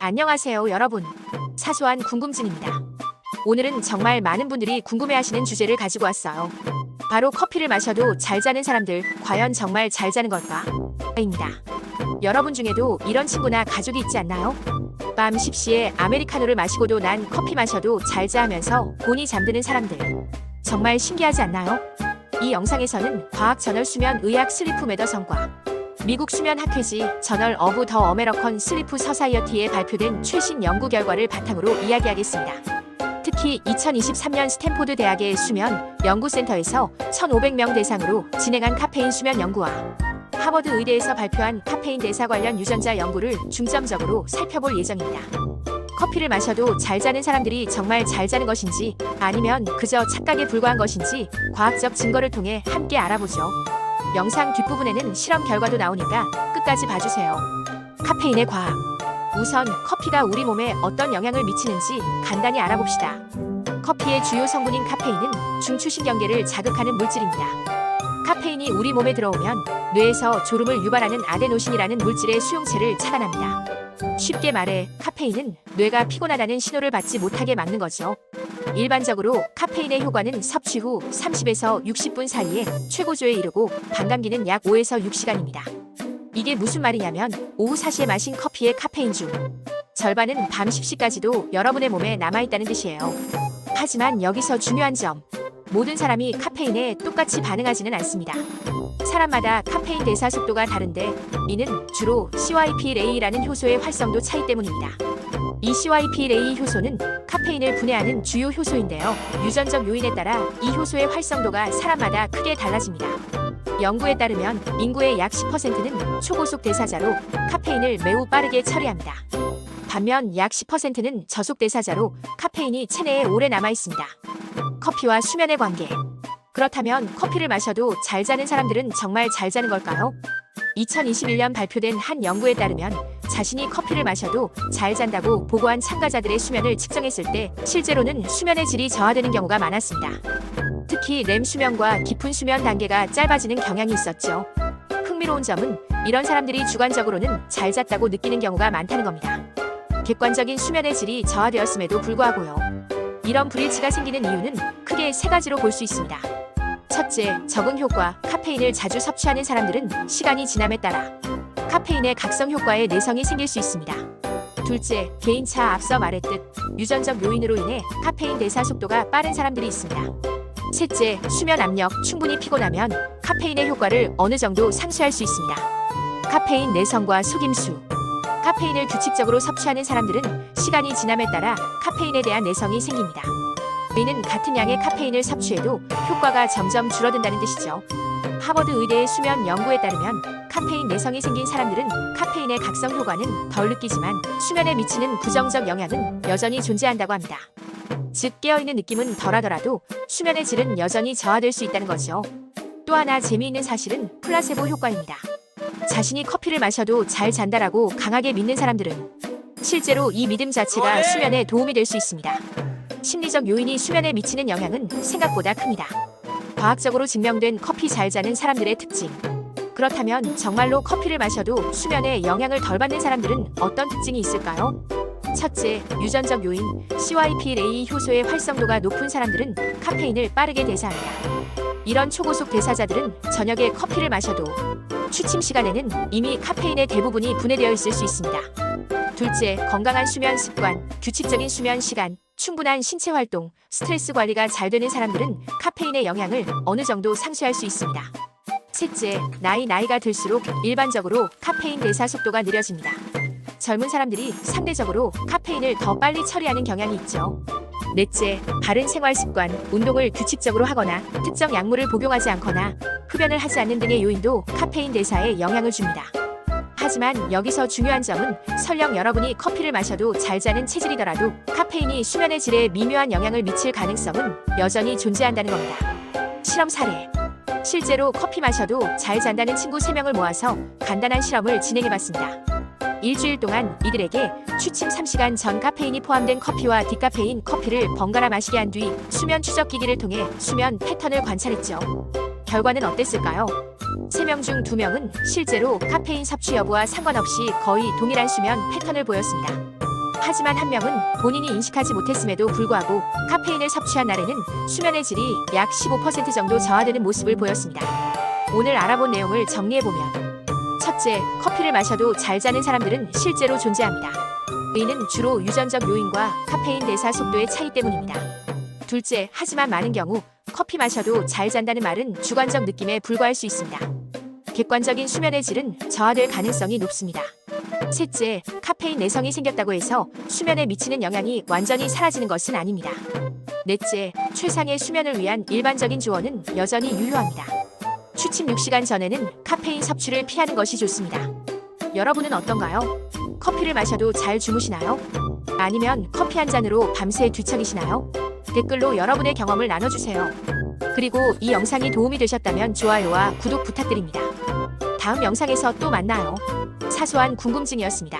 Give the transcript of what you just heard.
안녕하세요, 여러분. 사소한 궁금증입니다. 오늘은 정말 많은 분들이 궁금해하시는 주제를 가지고 왔어요. 바로 커피를 마셔도 잘 자는 사람들, 과연 정말 잘 자는 걸까? 입니다. 여러분 중에도 이런 친구나 가족이 있지 않나요? 밤 10시에 아메리카노를 마시고도 난 커피 마셔도 잘 자 하면서 곤히 잠드는 사람들. 정말 신기하지 않나요? 이 영상에서는 과학 저널 수면 의학 슬리프 매더 성과, 미국 수면 학회지 저널 어브 더 어메러컨 슬리프 서사이어티에 발표된 최신 연구 결과를 바탕으로 이야기하겠습니다. 특히 2023년 스탠포드 대학의 수면 연구센터에서 1,500명 대상으로 진행한 카페인 수면 연구와 하버드 의대에서 발표한 카페인 대사 관련 유전자 연구를 중점적으로 살펴볼 예정입니다. 커피를 마셔도 잘 자는 사람들이 정말 잘 자는 것인지 아니면 그저 착각에 불과한 것인지 과학적 증거를 통해 함께 알아보죠. 영상 뒷부분에는 실험 결과도 나오니까 끝까지 봐주세요. 카페인의 과학. 우선 커피가 우리 몸에 어떤 영향을 미치는지 간단히 알아봅시다. 커피의 주요 성분인 카페인은 중추신경계를 자극하는 물질입니다. 카페인이 우리 몸에 들어오면 뇌에서 졸음을 유발하는 아데노신이라는 물질의 수용체를 차단합니다. 쉽게 말해 카페인은 뇌가 피곤하다는 신호를 받지 못하게 막는 거죠. 일반적으로 카페인의 효과는 섭취 후 30에서 60분 사이에 최고조에 이르고 반감기는 약 5에서 6시간입니다. 이게 무슨 말이냐면 오후 4시에 마신 커피의 카페인 중 절반은 밤 10시까지도 여러분의 몸에 남아있다는 뜻이에요. 하지만 여기서 중요한 점, 모든 사람이 카페인에 똑같이 반응하지는 않습니다. 사람마다 카페인 대사 속도가 다른데 이는 주로 CYP-RA라는 효소의 활성도 차이 때문입니다. 이 CYP-RA 효소는 카페인을 분해하는 주요 효소인데요. 유전적 요인에 따라 이 효소의 활성도가 사람마다 크게 달라집니다. 연구에 따르면 인구의 약 10%는 초고속 대사자로 카페인을 매우 빠르게 처리합니다. 반면 약 10%는 저속 대사자로 카페인이 체내에 오래 남아 있습니다. 커피와 수면의 관계. 그렇다면 커피를 마셔도 잘 자는 사람들은 정말 잘 자는 걸까요? 2021년 발표된 한 연구에 따르면 자신이 커피를 마셔도 잘 잔다고 보고한 참가자들의 수면을 측정했을 때 실제로는 수면의 질이 저하되는 경우가 많았습니다. 특히 렘 수면과 깊은 수면 단계가 짧아지는 경향이 있었죠. 흥미로운 점은 이런 사람들이 주관적으로는 잘 잤다고 느끼는 경우가 많다는 겁니다. 객관적인 수면의 질이 저하되었음에도 불구하고요. 이런 불일치가 생기는 이유는 크게 세 가지로 볼 수 있습니다. 첫째, 적응 효과. 카페인을 자주 섭취하는 사람들은 시간이 지남에 따라 카페인의 각성 효과에 내성이 생길 수 있습니다. 둘째, 개인차. 앞서 말했듯 유전적 요인으로 인해 카페인 대사 속도가 빠른 사람들이 있습니다. 셋째, 수면 압력. 충분히 피곤하면 카페인의 효과를 어느 정도 상쇄할 수 있습니다. 카페인 내성과 속임수. 카페인을 규칙적으로 섭취하는 사람들은 시간이 지남에 따라 카페인에 대한 내성이 생깁니다. 이는 같은 양의 카페인을 섭취해도 효과가 점점 줄어든다는 뜻이죠. 하버드 의대의 수면 연구에 따르면 카페인 내성이 생긴 사람들은 카페인의 각성 효과는 덜 느끼지만 수면에 미치는 부정적 영향은 여전히 존재한다고 합니다. 즉 깨어있는 느낌은 덜하더라도 수면의 질은 여전히 저하될 수 있다는 거죠. 또 하나 재미있는 사실은 플라세보 효과입니다. 자신이 커피를 마셔도 잘 잔다라고 강하게 믿는 사람들은 실제로 이 믿음 자체가 수면에 도움이 될 수 있습니다. 심리적 요인이 수면에 미치는 영향은 생각보다 큽니다. 과학적으로 증명된 커피 잘 자는 사람들의 특징. 그렇다면 정말로 커피를 마셔도 수면에 영향을 덜 받는 사람들은 어떤 특징이 있을까요? 첫째, 유전적 요인. CYP-RA 효소의 활성도가 높은 사람들은 카페인을 빠르게 대사합니다. 이런 초고속 대사자들은 저녁에 커피를 마셔도 취침 시간에는 이미 카페인의 대부분이 분해되어 있을 수 있습니다. 둘째, 건강한 수면 습관. 규칙적인 수면 시간, 충분한 신체 활동, 스트레스 관리가 잘 되는 사람들은 카페인의 영향을 어느 정도 상쇄할 수 있습니다. 셋째, 나이가 들수록 일반적으로 카페인 대사 속도가 느려집니다. 젊은 사람들이 상대적으로 카페인을 더 빨리 처리하는 경향이 있죠. 넷째, 바른 생활 습관. 운동을 규칙적으로 하거나 특정 약물을 복용하지 않거나 흡연을 하지 않는 등의 요인도 카페인 대사에 영향을 줍니다. 하지만 여기서 중요한 점은 설령 여러분이 커피를 마셔도 잘 자는 체질이더라도 카페인이 수면의 질에 미묘한 영향을 미칠 가능성은 여전히 존재한다는 겁니다. 실험 사례. 실제로 커피 마셔도 잘 잔다는 친구 3명을 모아서 간단한 실험을 진행해봤습니다. 일주일 동안 이들에게 취침 3시간 전 카페인이 포함된 커피와 디카페인 커피를 번갈아 마시게 한 뒤 수면 추적기기를 통해 수면 패턴을 관찰했죠. 결과는 어땠을까요? 3명 중 2명은 실제로 카페인 섭취 여부와 상관없이 거의 동일한 수면 패턴을 보였습니다. 하지만 한 명은 본인이 인식하지 못했음에도 불구하고 카페인을 섭취한 날에는 수면의 질이 약 15% 정도 저하되는 모습을 보였습니다. 오늘 알아본 내용을 정리해보면, 첫째, 커피를 마셔도 잘 자는 사람들은 실제로 존재합니다. 이는 주로 유전적 요인과 카페인 대사 속도의 차이 때문입니다. 둘째, 하지만 많은 경우 커피 마셔도 잘 잔다는 말은 주관적 느낌에 불과할 수 있습니다. 객관적인 수면의 질은 저하될 가능성이 높습니다. 셋째, 카페인 내성이 생겼다고 해서 수면에 미치는 영향이 완전히 사라지는 것은 아닙니다. 넷째, 최상의 수면을 위한 일반적인 조언은 여전히 유효합니다. 취침 6시간 전에는 카페인 섭취를 피하는 것이 좋습니다. 여러분은 어떤가요? 커피를 마셔도 잘 주무시나요? 아니면 커피 한 잔으로 밤새 뒤척이시나요? 댓글로 여러분의 경험을 나눠주세요. 그리고 이 영상이 도움이 되셨다면 좋아요와 구독 부탁드립니다. 다음 영상에서 또 만나요. 사소한 궁금증이었습니다.